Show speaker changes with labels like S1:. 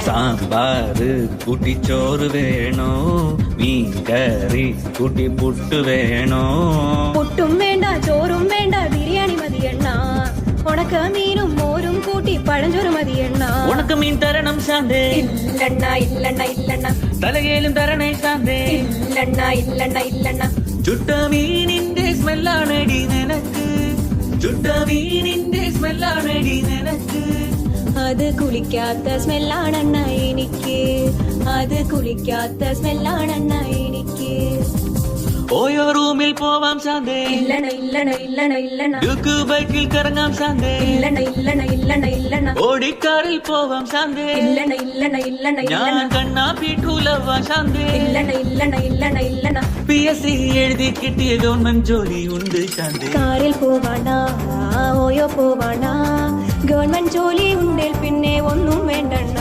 S1: സാമ്പാറ് കൂട്ടി ചോറ് വേണോ മീൻ കറി കൂട്ടി പുട്ട് വേണോ
S2: പുട്ടും വേണ്ട ചോറും വേണ്ട ബിരിയാണി മതിയെണ്ണ ഉണക്ക മീനും മോരും കൂട്ടി പഴഞ്ചോറ് മതിയെണ്ണ
S1: ഉണക്ക മീൻ തരണം ശാന്തേ
S2: ഇല്ലണ്ണ ഇല്ലണ്ണ ഇല്ലണ്ണ
S1: തലകേലും തരണേ ശാന്തേ
S2: ഇല്ലണ്ണ ഇല്ലണ്ണ ഇല്ലണ്ണ
S1: ചുട്ട മീനിന്റെ സ്മെല്ലാണടി നിനക്ക് ചുട്ട മീനിന്റെ സ്മെല്ലാണടി നിനക്ക്
S2: അത് കുളിക്കാത്ത സ്മെല്ലാണെണ്ണ എനിക്ക് അത് കുളിക്കാത്ത സ്മെല്ലാണെണ്ണ എനിക്ക്
S1: ഓയോ റൂമിൽ പോവാം ശാന്തേ
S2: ഇല്ലണ ഇല്ലണ ഇല്ലണ ഇല്ലണ
S1: ഡ്യൂക്ക് ബൈക്കിൽ കറങ്ങാം ശാന്തേ
S2: ഇല്ലണ ഇല്ലണ ഇല്ലണ ഇല്ലണ
S1: ഓടിക്കാറിൽ പോവാം ശാന്തേ
S2: ഇല്ലണ ഇല്ലണ ഇല്ലണ
S1: ഞാൻ
S2: ഇല്ലണ
S1: കണ്ണാ പീട്ടൂലവാ ശാന്തേ
S2: ഇല്ലണ ഇല്ലണ ഇല്ലണ ഇല്ലണ
S1: PSC എഴുതി കിട്ടിയ ഗവൺമെന്റ് ജോലി ഉണ്ട് ശാന്തേ
S2: കാറിൽ പോവാണ ഓയോ പോവാണ ഗവൺമെന്റ് ജോലി ഉണ്ടേൽ പിന്നെ ഒന്നും വേണ്ടണ്ണ